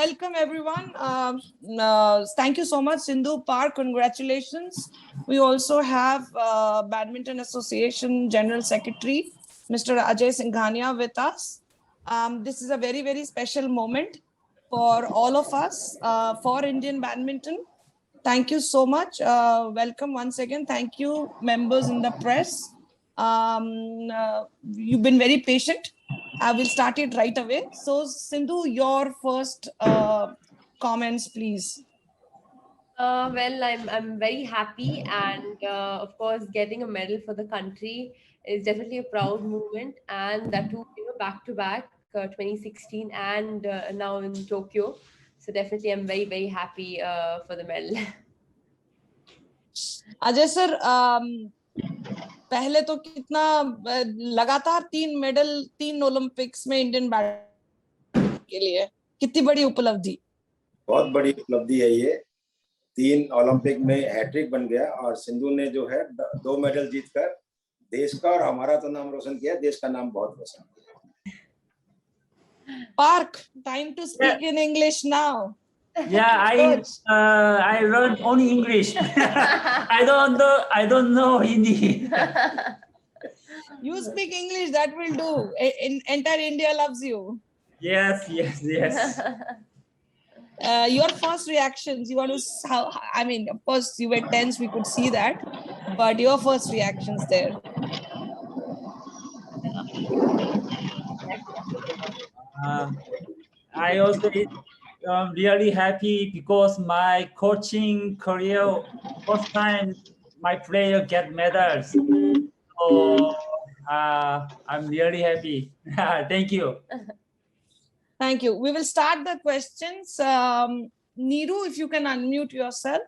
welcome everyone. Thank you so much, Sindhu. Park, congratulations. We also have Badminton Association General Secretary, Mr. Ajay Singhania with us. This is a very, very special moment for all of us, for Indian badminton. Thank you so much. Welcome once again. Thank you, members in the press. You've been very patient. I will start it right away. So, Sindhu, your first comments, please. Well, I'm very happy, and of course, getting a medal for the country is definitely a proud moment, and that too, back to back, 2016 and now in Tokyo. So definitely, I'm very very happy for the medal. Ajay sir, पहले तो कितना लगातार 3 medal 3 Olympics में Indian badminton के लिए कितनी बड़ी उपलब्धि? बहुत बड़ी उपलब्धि है ये। 3 ओलंपिक में हैट्रिक बन गया और सिंधु ने जो है 2 मेडल जीतकर देश का और हमारा तो नाम रोशन किया, देश का नाम बहुत रोशन किया। Park, time to speak in English now. Yeah, I learned only English. I don't know Hindi. You speak English, that will do. Entire India loves you. Yes. Your first reactions, you want to, I mean, of course you were tense, we could see that, but your first reactions there. I also really happy because my coaching career, first time my player get medals. So I'm really happy. Thank you. Thank you. We will start the questions. Neeru, if you can unmute yourself.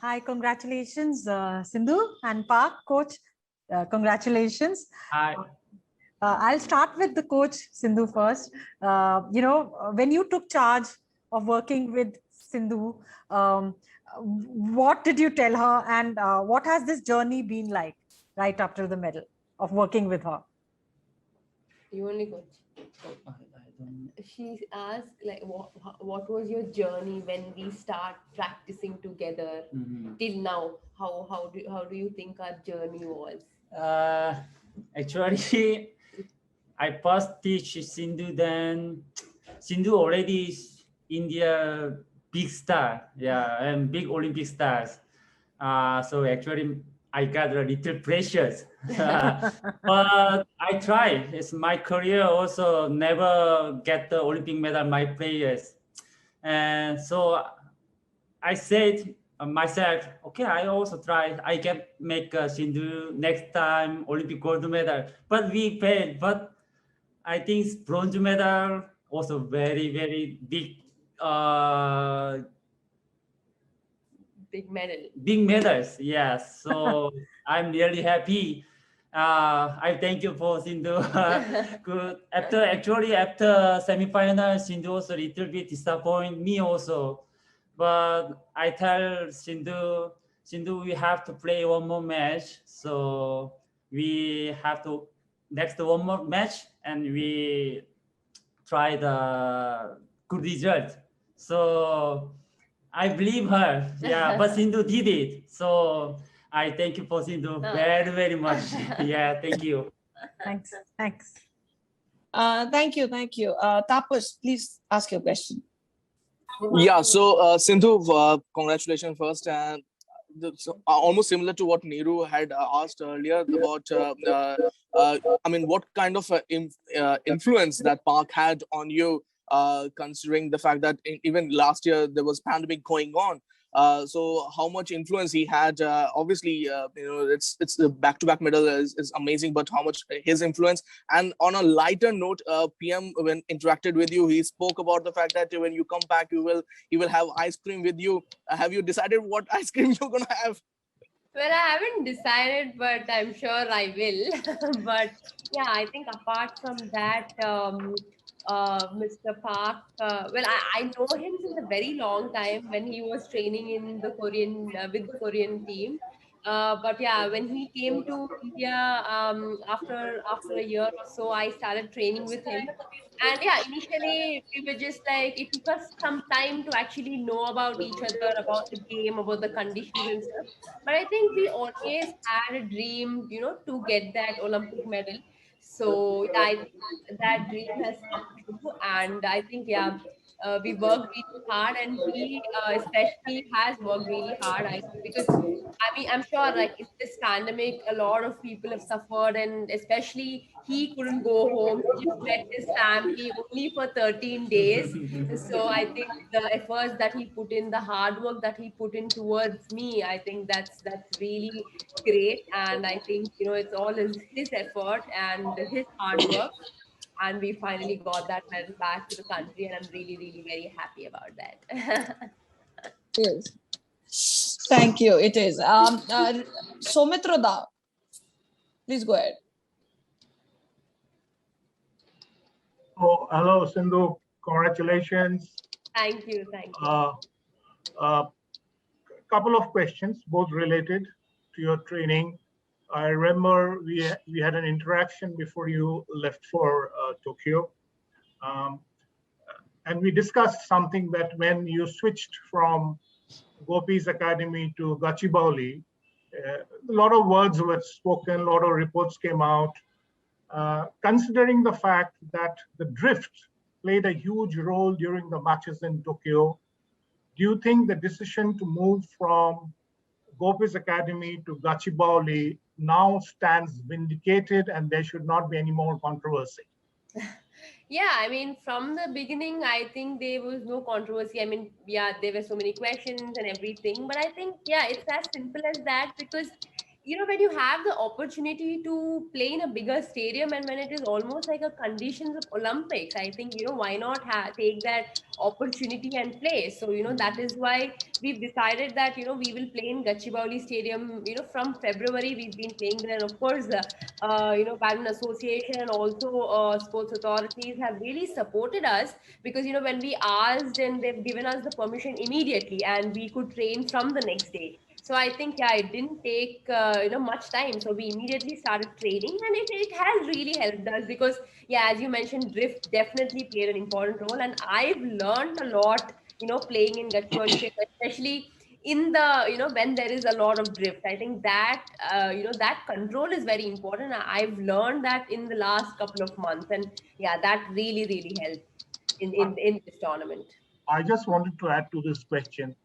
Hi, congratulations, Sindhu and Park, coach. Congratulations. Hi. I'll start with the coach, Sindhu, first. When you took charge of working with Sindhu, what did you tell her, and what has this journey been like right after the medal of working with her? You only coach. She asked, like, what was your journey when we start practicing together till now? How do you think our journey was? Actually, I first teach Sindhu, then Sindhu already is India big star, and big Olympic stars. So actually, I got a little precious, but I try. It's my career also never get the Olympic medal, my players. And so I said myself, okay, I also try. I can make Sindhu next time Olympic gold medal, but we failed. But I think bronze medal also very, very big, big medal. Big medals, yes. So I'm really happy. I thank you for Sindhu. Good. After semi-final, Sindhu also a little bit disappoint me also. But I tell Sindhu, we have to play one more match. So we have to next one more match, and we try the good result. So I believe her, but Sindhu did it. So I thank you for Sindhu very, very much. Yeah, thank you. Thanks. Thank you. Tapas, please ask your question. Yeah, so Sindhu, congratulations first. And almost similar to what Neeru had asked earlier about, I mean, what kind of influence that Park had on you, considering the fact that even last year there was pandemic going on. So how much influence he had? Obviously, it's the back-to-back medal is amazing, but how much his influence? And on a lighter note, PM when interacted with you, he spoke about the fact that when you come back, he will have ice cream with you. Have you decided what ice cream you're gonna have? Well, I haven't decided, but I'm sure I will. But yeah, I think apart from that, Mr. Park, well, I know him since a very long time when he was training in the Korean with the Korean team. But yeah, when he came to India after a year or so, I started training with him. And yeah, initially we were just like, it took us some time to actually know about each other, about the game, about the conditions and stuff. But I think we always had a dream, to get that Olympic medal. So yeah, I think that dream has come true. And I think, yeah, we worked really hard, and he especially has worked really hard. I think because I mean, I'm sure like in this pandemic, a lot of people have suffered, and especially he couldn't go home. He just met his family only for 13 days. So I think the efforts that he put in, the hard work that he put in towards me, I think that's really great. And I think it's all his effort and his hard work. And we finally got that medal back to the country, and I'm really, really very happy about that. Yes. Thank you. It is. Soumitra Da, please go ahead. Oh, hello, Sindhu. Congratulations. Thank you. Thank you. Couple of questions, both related to your training. I remember we had an interaction before you left for Tokyo. And we discussed something that when you switched from Gopi's Academy to Gachibowli, a lot of words were spoken, a lot of reports came out. Considering the fact that the drift played a huge role during the matches in Tokyo, do you think the decision to move from Gopi's Academy to Gachibowli now stands vindicated and there should not be any more controversy? Yeah, I mean, from the beginning, I think there was no controversy. I mean, yeah, there were so many questions and everything, but I think, yeah, it's as simple as that because, when you have the opportunity to play in a bigger stadium and when it is almost like a conditions of Olympics, I think, why not take that opportunity and play? So, that is why we've decided that, we will play in Gachibowli Stadium, from February, we've been playing there. And of course, Badminton Association and also sports authorities have really supported us because, when we asked and they've given us the permission immediately and we could train from the next day. So I think, yeah, it didn't take, much time. So we immediately started training and it has really helped us because, yeah, as you mentioned, drift definitely played an important role. And I've learned a lot, playing in Gachibowli, especially in the when there is a lot of drift. I think that that control is very important. I've learned that in the last couple of months, and yeah, that really, really helped in this tournament. I just wanted to add to this question.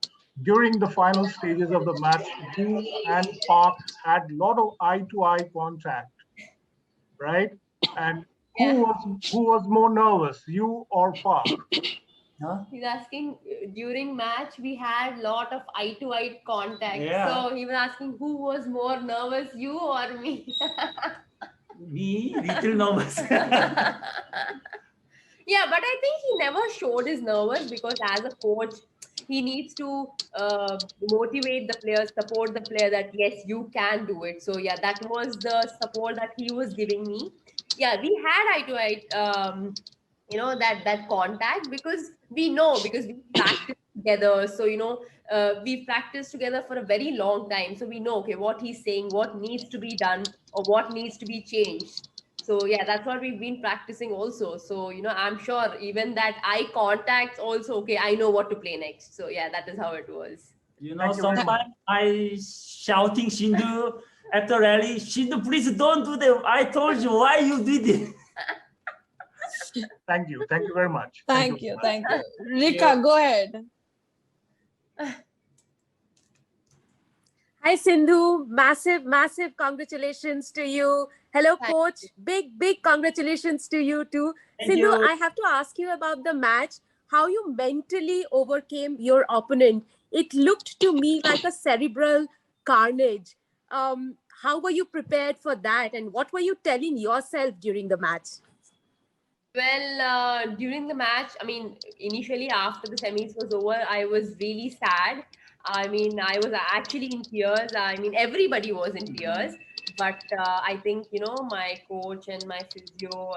During the final stages of the match, you and Park had a lot of eye-to-eye contact, right? And who was more nervous, you or Park? He's asking during match we had lot of eye-to-eye contact. Yeah. So he was asking who was more nervous, you or me? Me, little nervous. Yeah, but I think he never showed his nervous because as a coach, he needs to motivate the players, support the player that yes, you can do it. So yeah, that was the support that he was giving me. Yeah, we had eye to eye, that contact because we practice together. So we practiced together for a very long time. So we know okay what he's saying, what needs to be done, or what needs to be changed. So yeah, that's what we've been practicing also. So I'm sure even that eye contacts also okay. I know what to play next. So yeah, that is how it was. Sometimes I shouting Sindhu after rally. Sindhu, please don't do that. I told you why you did it. Thank you very much. Thank you. Rika, go ahead. Hi, Sindhu. Massive congratulations to you. Hello, coach. Big congratulations to you too. Sindhu, I have to ask you about the match, how you mentally overcame your opponent. It looked to me like a cerebral carnage. How were you prepared for that? And what were you telling yourself during the match? Well, during the match, I mean, initially after the semis was over, I was really sad. I mean, I was actually in tears. I mean, everybody was in tears. But I think, my coach and my physio,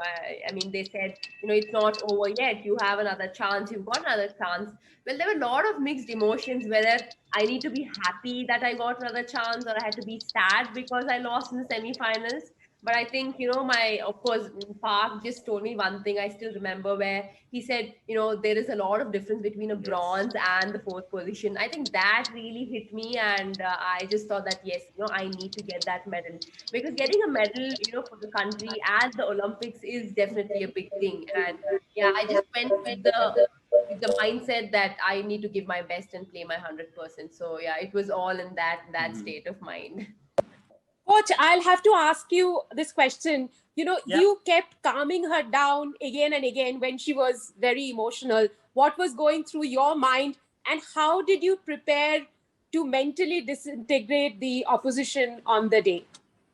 I mean, they said, it's not over yet. You have another chance. You've got another chance. Well, there were a lot of mixed emotions, whether I need to be happy that I got another chance or I had to be sad because I lost in the semifinals. But I think, of course, Park just told me one thing I still remember, where he said, there is a lot of difference between a bronze and the fourth position. I think that really hit me. And I just thought that, yes, I need to get that medal, because getting a medal, for the country at the Olympics is definitely a big thing. And yeah, I just went with the mindset that I need to give my best and play my 100%. So yeah, it was all in that state of mind. Coach, I'll have to ask you this question. Yeah. You kept calming her down again and again when she was very emotional. What was going through your mind, and how did you prepare to mentally disintegrate the opposition on the day?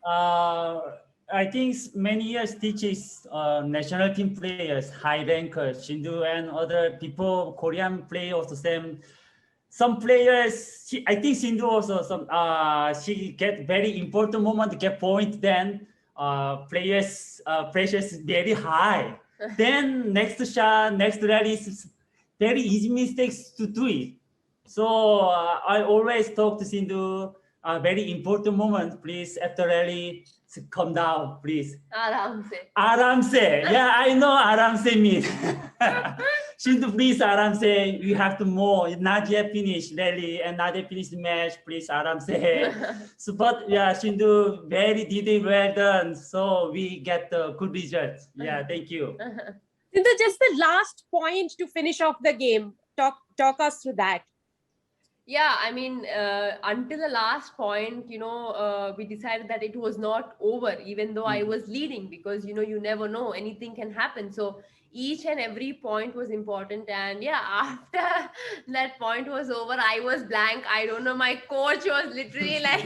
I think many years teaches national team players, high rankers, Sindhu and other people, Korean play also same. Some players, I think Sindhu also she get very important moment to get point. Then players pressures very high. Then next shot, next rally is very easy mistakes to do it. So I always talk to Sindhu. Very important moment, please. After rally, calm down, please. Aram se. Aram se. Yeah, I know Aram se means. Sindhu, please, Aram se. You have to more. Not yet finished rally and not yet finished match. Please, Aram se. So, but yeah, Sindhu, very detailed, well done. So we get the good results. Yeah, thank you. Sindhu, just the last point to finish off the game. Talk us through that. Yeah, I mean, until the last point, we decided that it was not over, even though I was leading, because, you never know, anything can happen. So each and every point was important. And yeah, after that point was over, I was blank. I don't know, my coach was literally like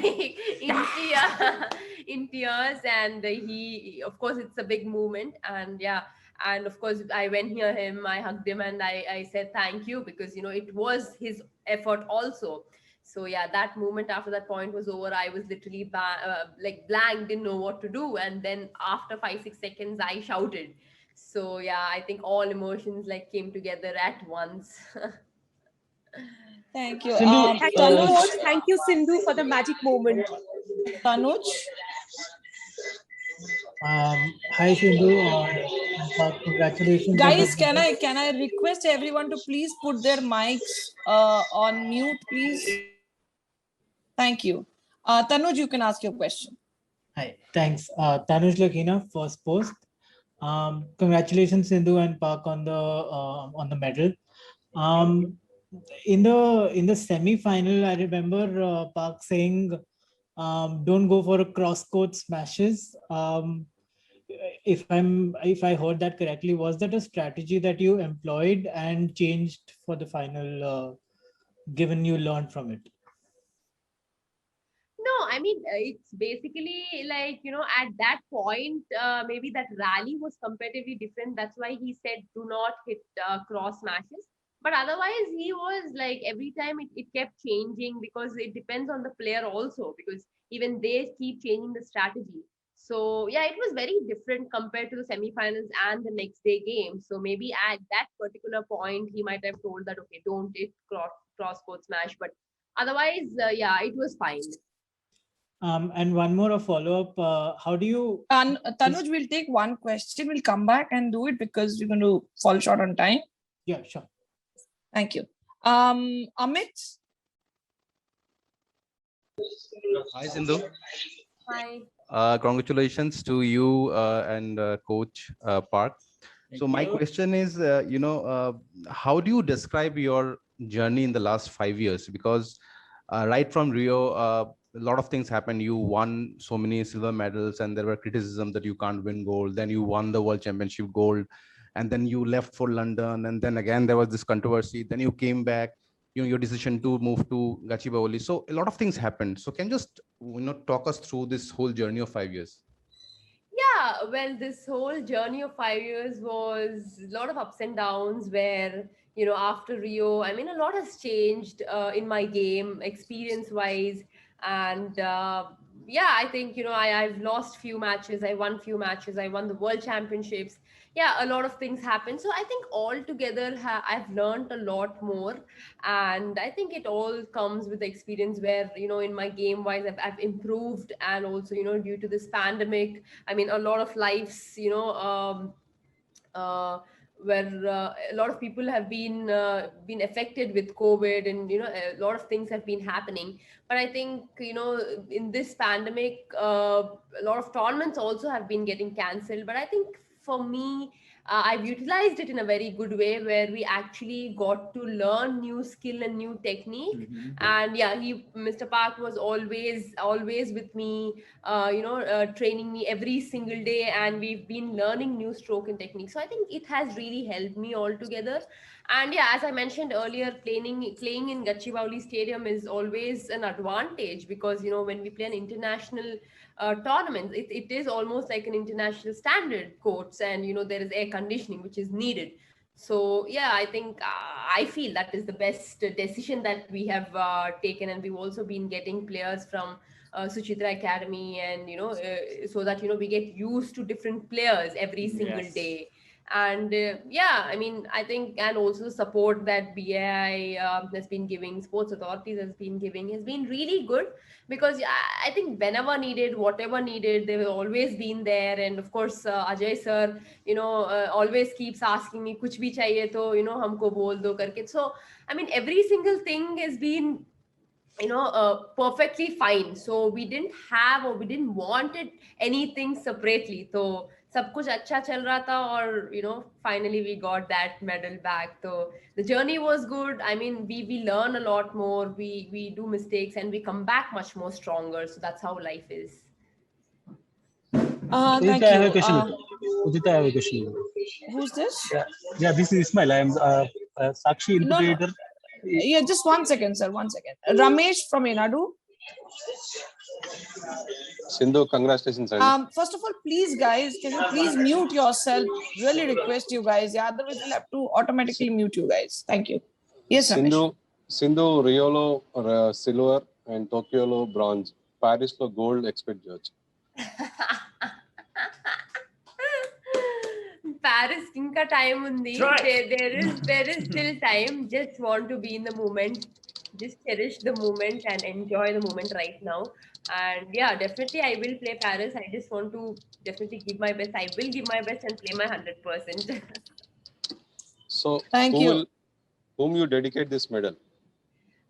in tears. And he, of course, it's a big moment. And yeah, and of course, I went near him, I hugged him, and I said thank you, because, it was his effort also. So yeah, that moment after that point was over, I was literally like blank, didn't know what to do. And then after 5-6 seconds, I shouted. So yeah, I think all emotions like came together at once. Thank you. Thank you, Tanuj, coach. Thank you, Sindhu, for the magic moment. Tanuj, Hi Sindhu, congratulations. guys, can I request everyone to please put their mics on mute, please? Thank you. Tanuj, you can ask your question. Hi, thanks. Tanuj Lakina, first post. Congratulations Sindhu and Park on the medal. In the semi-final, I remember Park saying, "Don't go for a cross-court smashes." If I heard that correctly, was that a strategy that you employed and changed for the final, given you learned from it? No, I mean, it's basically like, at that point, maybe that rally was comparatively different. That's why he said, do not hit cross smashes. But otherwise, he was like, every time it kept changing, because it depends on the player also, because even they keep changing the strategy. So yeah, it was very different compared to the semifinals and the next day game. So maybe at that particular point, he might have told that, okay, don't hit cross court smash. But otherwise, yeah, it was fine. And one more a follow-up. How do you? Tanuj, we'll take one question. We'll come back and do it because we're going to fall short on time. Yeah, sure. Thank you. Amit? Hi, Sindhu. Hi. Congratulations to you and Coach Park. So my question is, how do you describe your journey in the last 5 years? Because right from Rio, a lot of things happened. You won so many silver medals, and there were criticism that you can't win gold. Then you won the World Championship gold, and then you left for London, and then again there was this controversy. Then you came back. Your decision to move to Gachibowli. So a lot of things happened. So can you just talk us through this whole journey of 5 years? Yeah, well, this whole journey of 5 years was a lot of ups and downs, where, after Rio, I mean, a lot has changed in my game, experience-wise. And yeah, I think, I've lost few matches, I won few matches, I won the world championships. Yeah, a lot of things happen. So I think altogether I've learned a lot more. And I think it all comes with the experience where, in my game wise, I've improved. And also, due to this pandemic, I mean, a lot of lives, where a lot of people have been affected with COVID, and a lot of things have been happening. But I think in this pandemic, a lot of tournaments also have been getting cancelled. But I think for me, I've utilized it in a very good way, where we actually got to learn new skill and new technique. And yeah, Mr. Park was always with me, training me every single day, and we've been learning new stroke and technique. So I think it has really helped me altogether. And yeah, as I mentioned earlier, playing in Gachibowli Stadium is always an advantage, because when we play an international tournament, it is almost like an international standard courts, and there is air conditioning which is needed. So yeah, I think I feel that is the best decision that we have taken. And we've also been getting players from Suchitra Academy, and so that we get used to different players every single Yes. day. And yeah, I mean, I think, and also the support that BAI has been giving, sports authorities has been really good. Because I think whenever needed, whatever needed, they've always been there. And of course, Ajay sir, always keeps asking me, kuch bhi chahiye to, humko bol do karke. So I mean, every single thing has been perfectly fine. So we didn't have, or we didn't want it anything separately. So सब कुछ अच्छा चल रहा था, और finally we got that medal back. So the journey was good. I mean, we learn a lot more, we do mistakes, and we come back much more stronger. So that's how life is. Thank Udita, I have a you. question. Udita, I have a question. Who's this? Yeah, this is Ismail. I am Sakshi No, no. interpreter. Yeah, just 1 second, sir. 1 second. Ramesh from Enadu. Sindhu, congratulations. First of all, please, guys, can you please mute yourself? Really request you guys. Yeah, otherwise we'll have to automatically mute you guys. Thank you. Yes, Ramesh. Sindhu, Riolo silver and Tokyo bronze. Paris gold expert judge. Paris inka time undi. There is still time. Just want to be in the moment. Just cherish the moment and enjoy the moment right now. And yeah, definitely I will play Paris. I just want to definitely give my best. I will give my best and play my 100%. So thank you. Whom you dedicate this medal?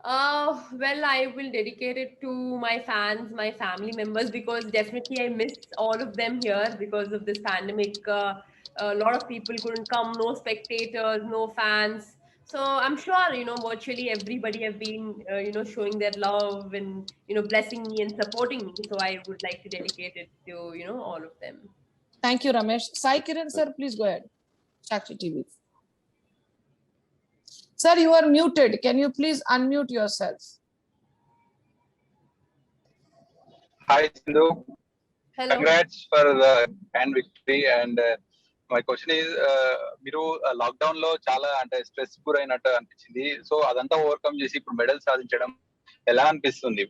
Well, I will dedicate it to my fans, my family members, because definitely I miss all of them here because of this pandemic. A lot of people couldn't come, no spectators, no fans. So I'm sure, virtually everybody have been, showing their love and, blessing me and supporting me. So I would like to dedicate it to, all of them. Thank you, Ramesh. Sai Kiran, sir, please go ahead. Sakshi TV. Sir, you are muted. Can you please unmute yourself? Hi, Sindhu. Hello. Congrats for the grand victory. And my question is, మీరు lockdown లో చాలా అంటే stress గురైనట్టు అనిపించింది. So అదంతా overcome చేసి ఇప్పుడు medal సాధించడం ఎలా అనిపిస్తుంది?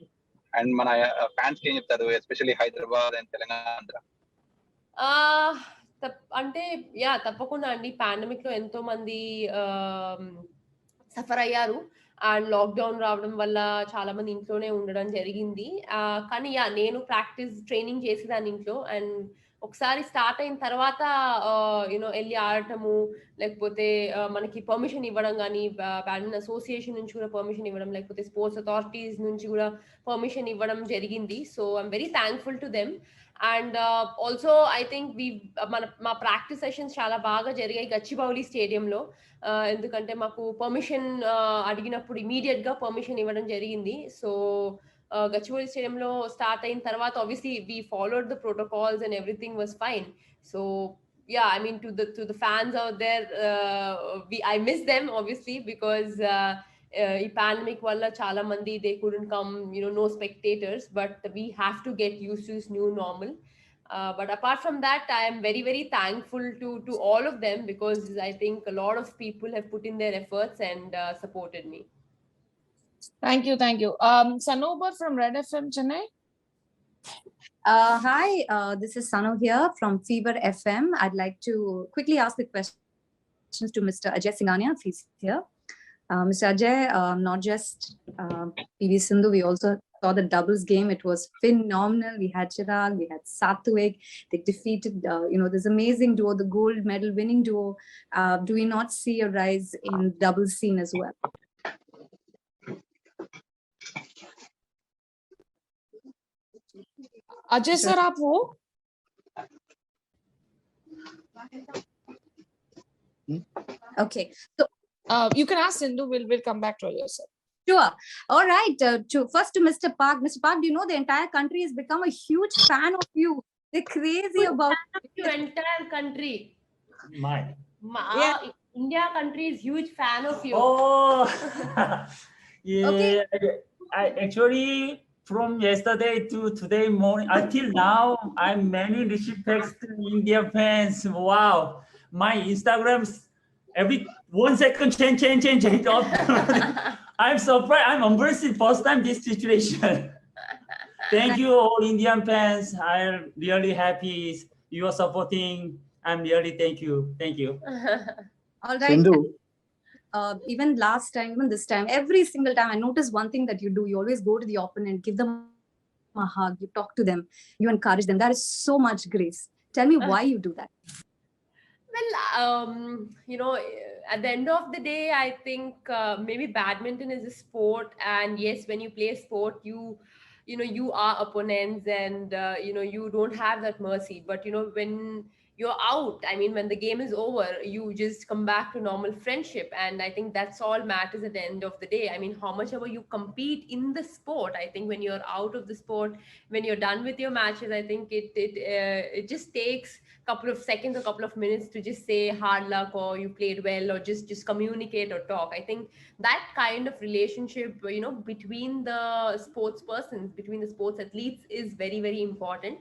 అండ్ మన ఫ్యాన్స్ కి ఏం చెప్తారు, ఎస్పెషల్లీ హైదరాబాద్ అండ్ తెలంగాణ? అంటే యా, తప్పకుండా అండి. పాండమిక్ లో ఎంతో మంది సఫర్ అయ్యారు. అండ్ లాక్డౌన్ రావడం వల్ల చాలా మంది ఇంట్లోనే ఉండడం జరిగింది. కానీ యా, నేను ట్రైనింగ్ చేసేదాన్ని ఇంట్లో. అండ్ ఒకసారి స్టార్ట్ అయిన తర్వాత వెళ్ళి ఆడటము, లేకపోతే మనకి పర్మిషన్ ఇవ్వడం, కానీ బ్యాడ్మింటన్ అసోసియేషన్ నుంచి కూడా పర్మిషన్ ఇవ్వడం, లేకపోతే స్పోర్ట్స్ అథారిటీస్ నుంచి కూడా పర్మిషన్ ఇవ్వడం జరిగింది. So I'm very thankful to them. And also I think మా ప్రాక్టీస్ సెషన్స్ చాలా బాగా జరిగాయి గచ్చిబౌలి స్టేడియంలో. ఎందుకంటే మాకు పర్మిషన్ అడిగినప్పుడు ఇమీడియట్ గా పర్మిషన్ ఇవ్వడం జరిగింది. So Gachibowli Stadium lo start ayin tarvata obviously we followed the protocols and everything was fine. So yeah, I mean to the fans out there, I miss them obviously because ఈ pandemic వల్ల చాలా మంది they couldn't come, no spectators, but we have to get used to this new normal. But apart from that, I am very, very thankful to all of them because I think a lot of people have put in their efforts and supported me. Thank you. Sanobar from Red FM Chennai. Hi, this is Sanu here from Fever FM. I'd like to quickly ask the questions to Mr. Ajay Singhania, if he's here. Mr. Ajay, not just PV Sindhu, we also saw the doubles game. It was phenomenal. We had Chirag, we had Satwik. They defeated, this amazing duo, the gold medal winning duo. Do we not see a rise in doubles scene as well? Ajay sir, आप हो? Okay, so you can ask Sindhu. We'll come back to Ajay sir. Sure. All right. First to Mr. Park. Mr. Park, do you know the entire country has become a huge fan of you? They're crazy about you. Entire country. Yeah. India country is huge fan of you. Oh, yeah. Okay. I actually from yesterday to today morning until now, I'm many respects to India fans. Wow, my Instagrams every 1 second change up. I'm surprised. I'm embarrassed first time this situation. Thank you all Indian fans. I'm really happy you are supporting. I'm really thank you. All right. Even last time, even this time, every single time, I notice one thing that you do. You always go to the opponent, give them a hug, you talk to them, you encourage them. That is so much grace. Tell me why you do that. Well, at the end of the day, I think maybe badminton is a sport, and yes, when you play a sport, you are opponents, and you don't have that mercy. But when you're out, I mean, when the game is over, you just come back to normal friendship, and I think that's all matters at the end of the day. I mean, how much ever you compete in the sport, I think when you're out of the sport, when you're done with your matches, I think it just takes couple of seconds, a couple of minutes to just say hard luck or you played well or just communicate or talk. I think that kind of relationship, between the sports persons, between the sports athletes is very, very important.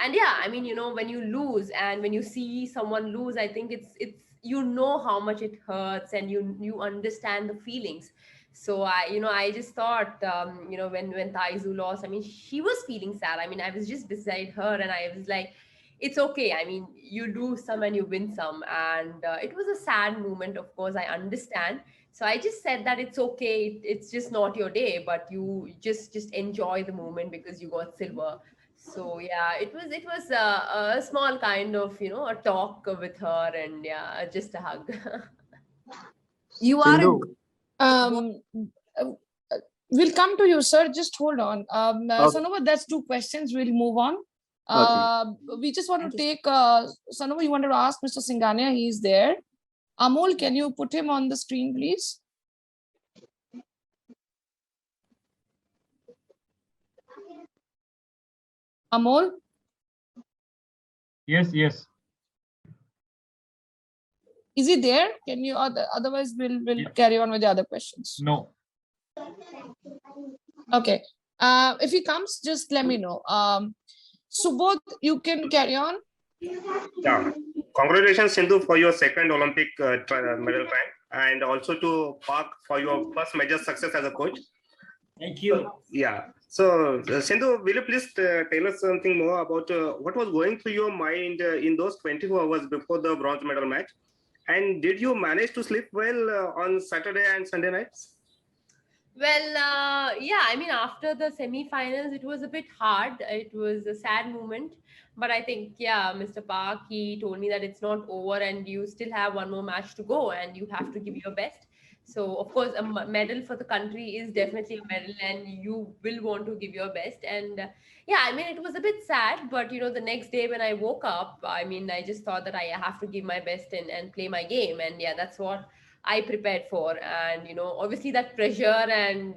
And yeah, I mean, when you lose and when you see someone lose, I think it's how much it hurts and you understand the feelings. So I just thought, when Taizu lost, I mean, she was feeling sad. I mean, I was just beside her and I was like, it's okay. I mean, you lose some and you win some. And it was a sad moment, of course, I understand. So I just said that it's okay. It's just not your day, but you just enjoy the moment because you got silver. So yeah, it was a small kind of, a talk with her and yeah, just a hug. You are we'll come to you, sir. Just hold on. Sanova, that's 2 questions. We'll move on. We just want to take Sanova, you wanted to ask Mr. Singhania, he's there. Amol, can you put him on the screen, please? Amol? Yes. Is he there? Can you, otherwise we'll carry on with the other questions. No. Okay. If he comes, just let me know. Subodh, you can carry on. Yeah. Congratulations, Sindhu, for your second Olympic medal rank, and also to Park for your first major success as a coach. Thank you. Yeah. So, Sindhu, will you please tell us something more about what was going through your mind in those 24 hours before the bronze medal match? And did you manage to sleep well on Saturday and Sunday nights? Well, yeah, I mean, after the semi-finals, it was a bit hard. It was a sad moment. But I think, yeah, Mr. Park, he told me that it's not over and you still have one more match to go and you have to give your best. So, of course, a medal for the country is definitely a medal and you will want to give your best. And yeah, I mean, it was a bit sad, but, the next day when I woke up, I mean, I just thought that I have to give my best and play my game. And yeah, that's what I prepared for. And, obviously that pressure and,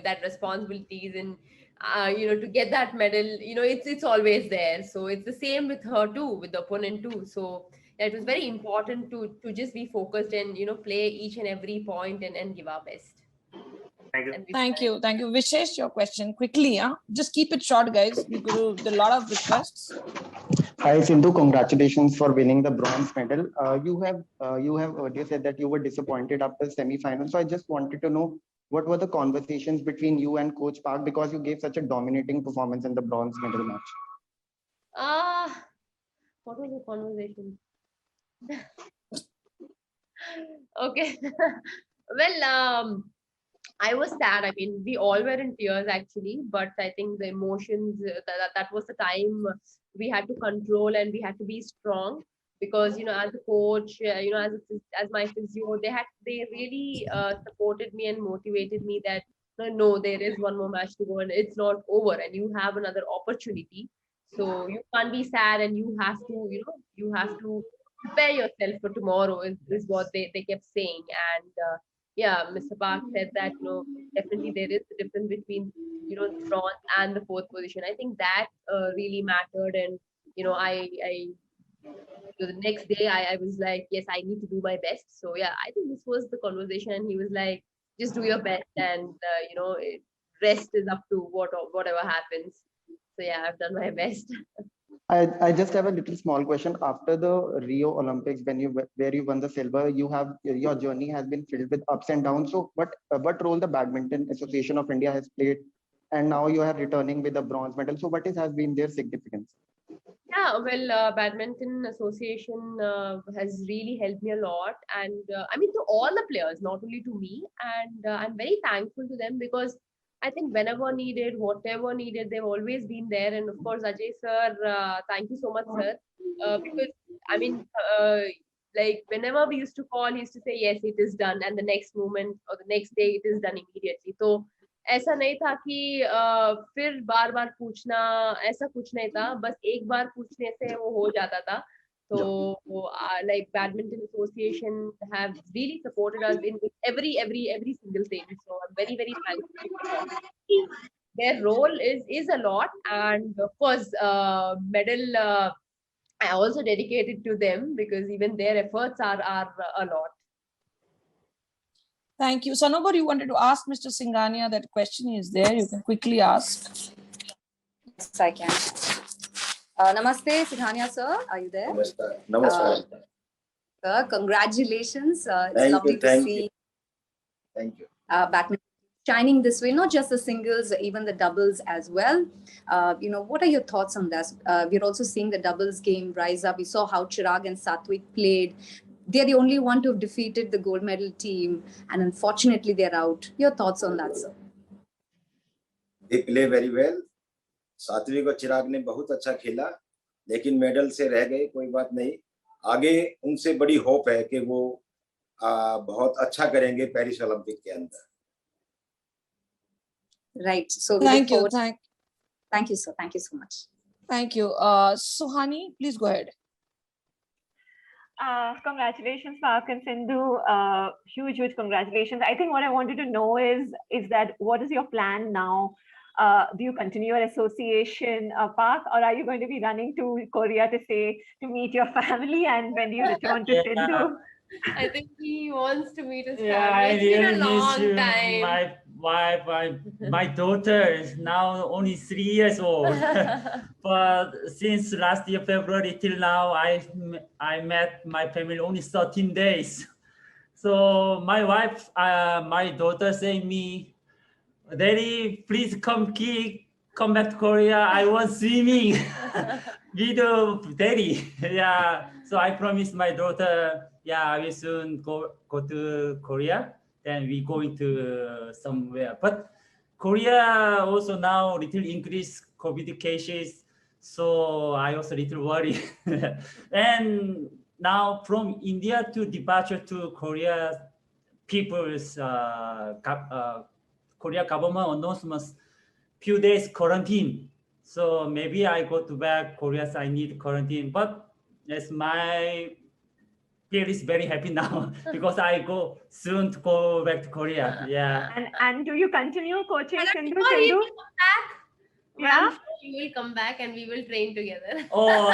that responsibilities and, to get that medal, it's always there. So it's the same with her too, with the opponent too. So yeah, it was very important to just be focused and, play each and every point and give our best. Thank you. Vishesh, your question quickly. Just keep it short, guys. There are a lot of requests. Hi, Sindhu. Congratulations for winning the bronze medal. You have earlier said that you were disappointed after the semi-final. So I just wanted to know what were the conversations between you and Coach Park, because you gave such a dominating performance in the bronze medal match? What was the conversation? Okay. Well, I was sad. I mean, we all were in tears actually, but I think the emotions, that was the time we had to control and we had to be strong, because, as a coach, as my physio, they really supported me and motivated me that no, there is one more match to go and it's not over and you have another opportunity. So you can't be sad and you have to, you have to prepare yourself for tomorrow is what they kept saying. And yeah, Mr. Park said that, definitely there is a difference between, the bronze and the fourth position. I think that really mattered. And, the next day I was like, yes, I need to do my best. So yeah, I think this was the conversation. And he was like, just do your best and, rest is up to whatever happens. So yeah, I've done my best. I just have a little small question. After the Rio Olympics, where you won the silver, your journey has been filled with ups and downs. So what role the Badminton Association of India has played, and now you are returning with a bronze medal. So what has been their significance? Yeah, well, Badminton Association has really helped me a lot, and I mean to all the players, not only to me. And I'm very thankful to them, because I think whenever needed, whatever needed, they've always been there. And of course, Ajay sir, thank you so much, sir. Because I mean, like whenever we used to call, he used to say, yes, it is done. And the next moment or the next day, it is done immediately. So ऐसा नहीं था कि फिर बार बार पूछना, ऐसा कुछ नहीं था, बस एक बार पूछने से वो हो जाता था. So like Badminton Association have really supported us in every single thing. So I'm very, very thankful. Their role is a lot, and of course, medal I also dedicated to them, because even their efforts are a lot. Thank you. Sanobar, you wanted to ask Mr. Singhania that question is there. You can quickly ask. Yes, I can. Namaste, Singhania sir. Are you there? Namaskar. Namaskar. Sir, congratulations. It's lovely to see. Thank you. Badminton shining this way, not just the singles, even the doubles as well. What are your thoughts on this? We're also seeing the doubles game rise up. We saw how Chirag and Satwik played. They're the only one to have defeated the gold medal team, and unfortunately they're out. Your thoughts on that, sir? They play very well. सात्विक और चिराग ने बहुत अच्छा खेला, लेकिन medal से रह गए. कोई बात नहीं, आगे उनसे बड़ी होप है कि वो बहुत अच्छा करेंगे पेरिस ओलंपिक के अंदर. Right. So thank you. Thank you, sir. Thank you so much. Thank you. Suhani, please go ahead. Congratulations, Park and Sindhu. Huge congratulations. I think what I wanted to know is that what is your plan now? Do you continue your association, Park, or are you going to be running to Korea to meet your family? And when do you return to Sindhu? I think he wants to meet his Yeah, family. I It's been a really miss long you. time. My wife, my daughter is now only 3 years old. But since last year, February till now, I met my family only 13 days. So my wife, my daughter say me, Daddy, please come back to Korea. I want swimming with Daddy. Yeah. So I promised my daughter, yeah, I will soon go to Korea. Then we going to somewhere. But Korea also now little increase COVID cases. So I also little worried. And now from India to departure to Korea, people's Korea government announcements few days quarantine. So maybe I go to back Korea, so I need quarantine. But yes, my peer is very happy now because I go soon to go back to Korea. Yeah. And do you continue coaching Sindhu? Sure, he will come back. Yeah. I'm sure he will come back and we will train together. Oh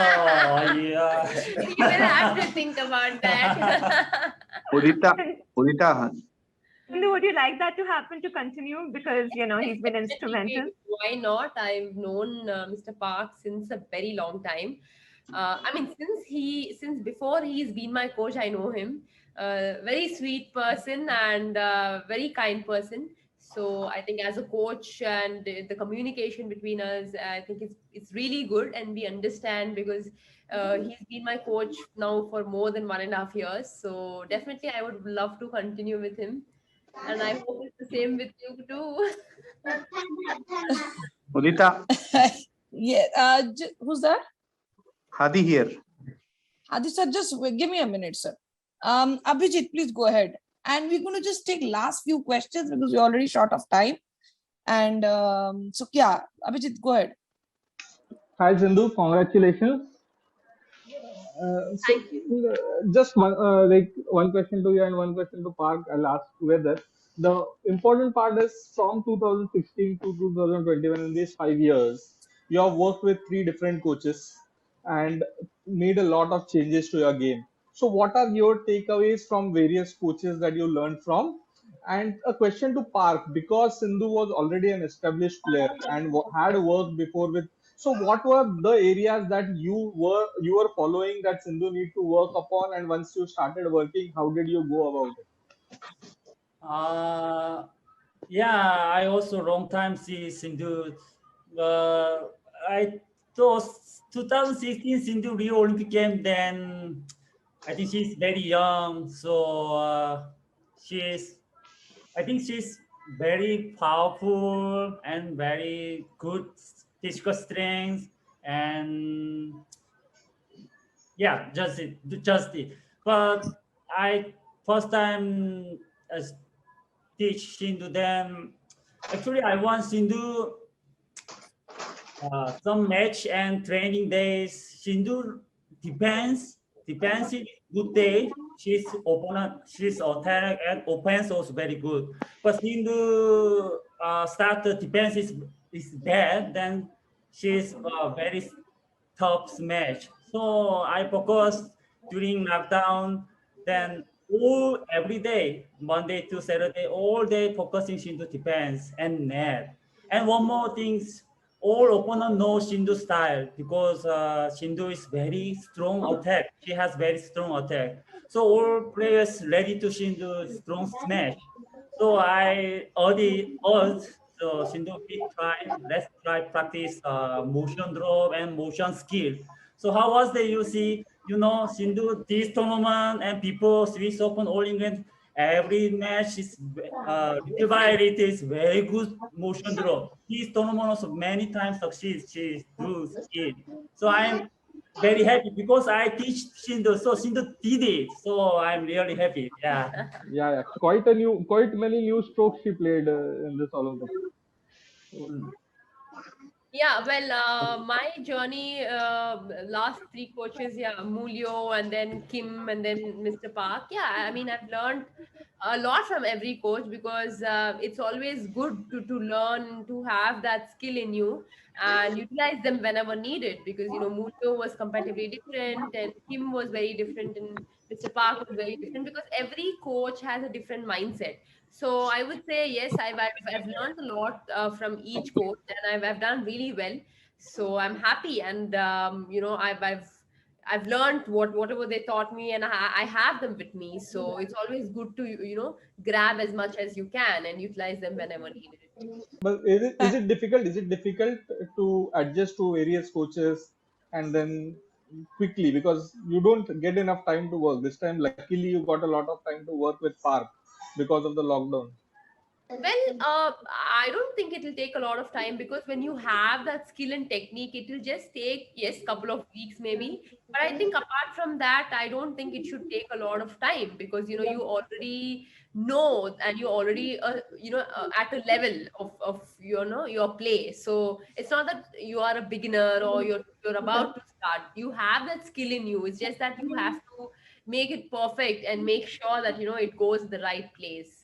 yeah. You will have to think about that. Udita, Sindhu, would you like that to happen, to continue, because he's been instrumental? Why not? I've known Mr. Park since a very long time. I mean, since before he's been my coach, I know him. Very sweet person and very kind person. So I think as a coach and the communication between us, I think it's really good, and we understand because he's been my coach now for more than 1.5 years. So definitely I would love to continue with him. And I hope it's the same with you too. Udita, Yeah. Who's that? Hadi here. Hadi sir, just give me a minute, sir. Abhijit, please go ahead. And we're going to just take last few questions because we're already short of time. And so, yeah, Abhijit, go ahead. Hi, Sindhu. Congratulations. Thank you. Just one, one question to you and one question to Park. I'll ask together. The important part is from 2016 to 2021, in these 5 years, you have worked with 3 different coaches and made a lot of changes to your game. So what are your takeaways from various coaches that you learned from? And a question to Park, because Sindhu was already an established player and had worked before with. So what were the areas that you were following that Sindhu need to work upon, and once you started working, how did you go about it? Yeah, I also long time see Sindhu. I thought 2016 Sindhu Rio Olympic game, then I think she's very young, so I think she's very powerful and very good physical strength, and yeah, just it. But I first time teach Sindhu them. Actually, I want Sindhu some match and training days. Sindhu depends good day. She's attack and offense also very good. But Sindhu start the defense is bad, then she's very tough match. So I focus during lockdown, then every day, Monday to Saturday, all day focusing Sindhu defense and net. And one more thing, all opponent know Sindhu style because Sindhu is very strong attack. She has very strong attack. So all players ready to Sindhu strong smash. So I already urged Sindhu, let's try practice motion drop and motion skill. So how was the you see, Sindhu, this tournament and people, Swiss Open, All England, every match is divided is very good motion drop. This tournament also many times succeeds, she do it. So I'm very happy because I teach Sindhu, so Sindhu did it. So I'm really happy. Yeah. Yeah. Quite many new strokes she played in this Olympics. Yeah, well, my journey, last 3 coaches, yeah, Mulyo and then Kim and then Mr. Park. Yeah, I mean, I've learned a lot from every coach because it's always good to learn, to have that skill in you and utilize them whenever needed because, Mulyo was comparatively different and Kim was very different and Mr. Park was very different because every coach has a different mindset. So I would say, yes, I've learned a lot from each coach and I've done really well. So I'm happy. And, I've learned whatever they taught me and I have them with me. So it's always good to, grab as much as you can and utilize them whenever needed. But is it difficult? Is it difficult to adjust to various coaches and then quickly, because you don't get enough time to work? This time, luckily, you got a lot of time to work with Park because of the lockdown. Well, I don't think it will take a lot of time because when you have that skill and technique, it will just take, yes, couple of weeks maybe. But I think apart from that, I don't think it should take a lot of time because, you already know and you already, at a level of your play. So it's not that you are a beginner or you're about to start. You have that skill in you. It's just that you have to make it perfect and make sure that it goes the right place.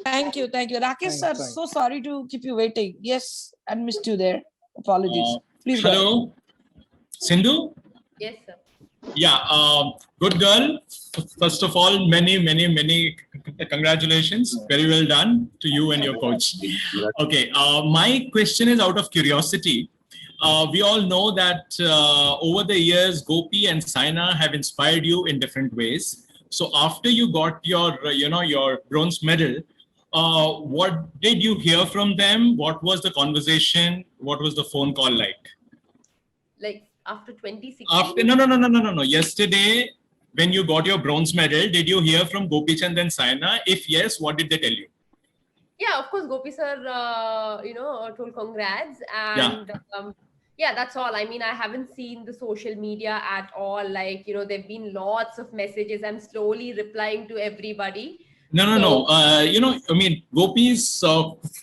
Thank you. Rakesh sir, so sorry to keep you waiting. Yes, I missed you there. Apologies. Please go ahead. Hello, Sindhu. Yes, sir. Yeah, good girl. First of all, many congratulations. Very well done to you and your coach. Okay, my question is out of curiosity. We all know that over the years, Gopi and Saina have inspired you in different ways. So after you got your, your bronze medal, what did you hear from them? What was the conversation? What was the phone call like? Like after 2016? No. Yesterday, when you got your bronze medal, did you hear from Gopi Chand and Saina? If yes, what did they tell you? Yeah, of course, Gopi sir, told congrats. And yeah, that's all. I mean, I haven't seen the social media at all. Like, there've been lots of messages. I'm slowly replying to everybody. No. Gopi's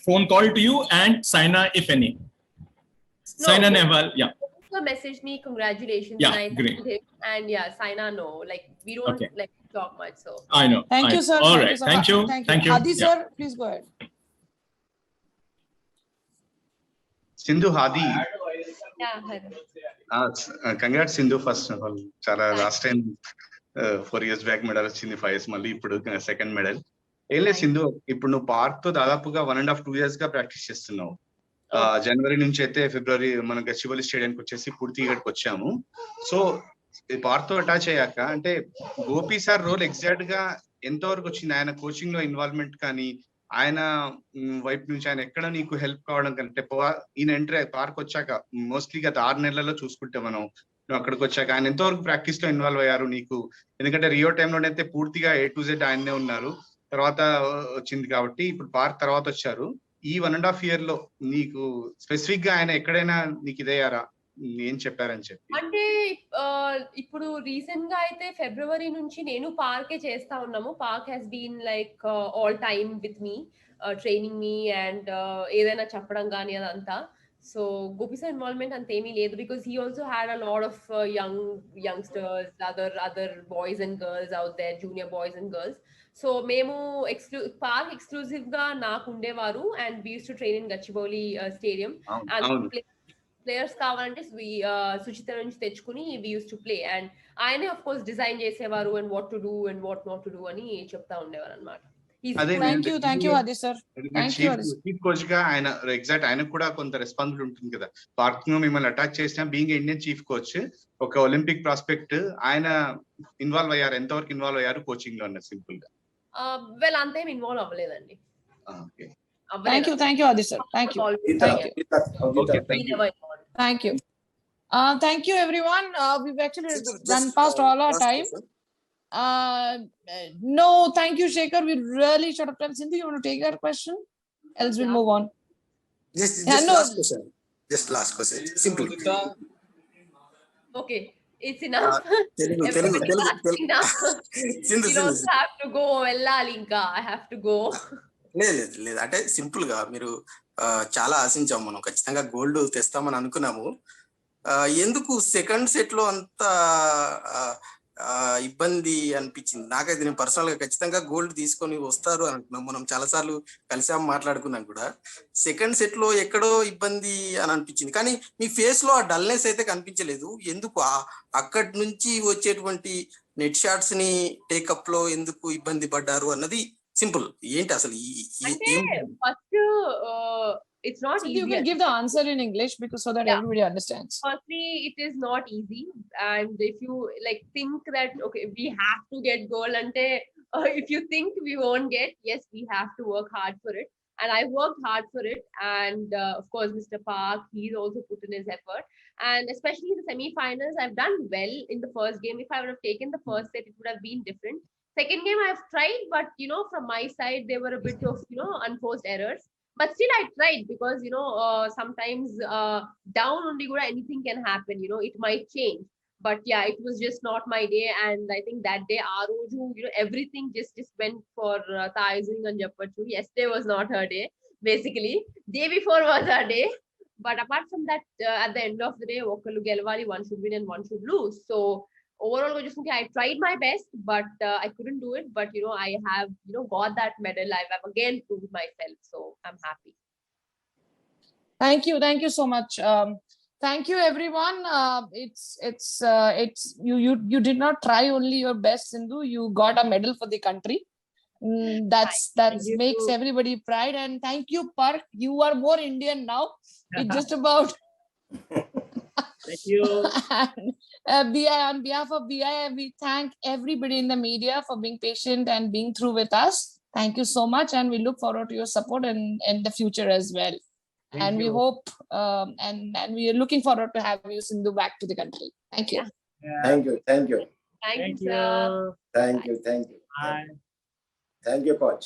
phone call to you and Saina, if any. Saina Nehwal, yeah. So messaged me, congratulations. Yeah, and I great. thanked him. And yeah, Saina, no. Like, we don't talk much. So I know. Thank you, sir. All right. Thank you. Thank you. Hadi, sir, please go ahead. Sindhu, Hadi. Yeah, Congrats, Sindhu, first of all. Chala last time 4 years back medal వచ్చింది 5 years మళ్ళీ ఇప్పుడు second medal. ఏలే సింధు, ఇప్పుడు నువ్వు park తో దాదాపుగా 1.5 2 years గా practice చేస్తున్నావు. జనవరి నుంచి అయితే ఫిబ్రవరి మనం గచ్చిబౌలి స్టేడియానికి వచ్చేసి పూర్తిగా ఇక్కడికి వచ్చాము. సో పార్క్ తో అటాచ్ అయ్యాక అంటే గోపి సార్ రోల్ ఎగ్జాక్ట్ గా ఎంతవరకు వచ్చింది? ఆయన కోచింగ్ లో ఇన్వాల్వ్మెంట్ కానీ ఆయన వైపు నుంచి ఆయన ఎక్కడ నీకు హెల్ప్ కావడం కంటే ఈయన ఎంట్రీ పార్క్ వచ్చాక మోస్ట్లీ గత 6 నెలల్లో చూసుకుంటే మనం నువ్వు అక్కడికి వచ్చాక ఆయన ఎంతవరకు ప్రాక్టీస్ లో ఇన్వాల్వ్ అయ్యారు నీకు? ఎందుకంటే రియో టైంలోనైతే పూర్తిగా A to Z ఆయనే ఉన్నారు, తర్వాత వచ్చింది కాబట్టి ఇప్పుడు పార్క్ తర్వాత వచ్చారు. ఈ 1.5 year లో నీకు స్పెసిఫిక్ గా ఆయన ఎక్కడైనా నీకు ఇదయ్యారా, ఏం చెప్పారని చెప్పి? అంటే ఇప్పుడు రీసెంట్ గా అయితే ఫిబ్రవరి నుంచి నేను పార్కే చేస్తా ఉన్నాము. Park has been like all time with me, training me and ఏదైనా చెప్పడం కానీ అదంతా. సో గోపి సార్ ఇన్వాల్వ్మెంట్ అంతేమీ లేదు, because he also had a lot of youngsters, other boys and girls out there, junior boys and girls. So మేము Park exclusive గా నాకు ఉండేవారు and we use to train in Gachibowli stadium. And players కావాలంటే సుచిత నుంచి తెచ్చుకుని we use to play, and ఆయనే of course design చేసేవారు and what to do and what not to do అని చెప్తా ఉండేవారు అనమాట. థ్యాంక్ యూ హది సార్. చీఫ్ కోచ్ గా ఆయన ఎగ్జాక్ట్ ఆయనకు కూడా కొంత రెస్పాన్సిబిలిటీ ఉంటుంది కదా. పార్క్ ను మిమ్మల్ని అటాక్ చేసిన బీయింగ్ ఇండియన్ చీఫ్ కోచ్, ఒక ఒలింపిక్ ప్రాస్పెక్ట్, ఆయన ఇన్వాల్వ్ అయ్యారు, ఎంతవరకు ఇన్వాల్వ్ అయ్యారు కోచింగ్ లో అన్న సింపుల్ గా? వెల్ అంతేం ఇన్వాల్వ్ అవ్వలేదండి. Thank you Hadi sir. Thank you everyone. We've actually run past all our time. No, thank you Shekhar, we really short of time. Sindhu, you want to take that question, else we'll move on. Just last question simple. Okay, it's enough. Telugu. You don't have to go వెళ్ళాలి ఇంకా. I have to go. లేదు అంటే simple గా మీరు చాలా ఆశించాము, మనం ఖచ్చితంగా gold తెస్తామని అనుకున్నాము. ఎందుకు సెకండ్ సెట్ లో అంత ఇబ్బంది అనిపించింది? నాకైతే నేను పర్సనల్ గా ఖచ్చితంగా గోల్డ్ తీసుకొని వస్తారు అనుకున్నాం, మనం చాలా సార్లు కలిసాము, మాట్లాడుకున్నాం కూడా. సెకండ్ సెట్ లో ఎక్కడో ఇబ్బంది అని అనిపించింది, కానీ మీ ఫేస్ లో ఆ డల్నెస్ అయితే కనిపించలేదు. ఎందుకు అక్కడి నుంచి వచ్చేటువంటి నెట్ షాట్స్ ని టేకప్ లో ఎందుకు ఇబ్బంది పడ్డారు అన్నది సింపుల్. ఏంటి అసలు first it's not easy. You can give the answer in English because so that everybody understands. Firstly, it is not easy, and if you like think that okay we have to get goal ante if you think we won't get, yes we have to work hard for it, and I worked hard for it, and of course Mr. Park, he's also put in his effort, and especially in the semi-finals I've done well in the first game. If I would have taken the first set it would have been different. Second game I've tried, but from my side there were a bit of unforced errors, but still I tried because sometimes down only kuda anything can happen, it might change. But yeah, it was just not my day, and I think that day Aroju, everything just went for Taizing and Jappachu. Yesterday was not her day, basically day before was her day, but apart from that at the end of the day okalu gelvali, one should win and one should lose. So overall I tried my best, but I couldn't do it. But I have got that medal. I've again proved myself, so I'm happy. Thank you so much. Thank you everyone. It's you did not try only your best, Sindhu. You got a medal for the country. That makes everybody pride. And thank you Park, you are more Indian now. It's just about Thank you. On behalf of BI, we thank everybody in the media for being patient and being through with us. Thank you so much, and we look forward to your support in the future as well. Thank We you. hope and we are looking forward to have you, Sindhu, back to the country. Thank you. Thank you. Thank you. Thank you, Thank sir. you. Thank you. Thank you. Bye. Thank you, coach.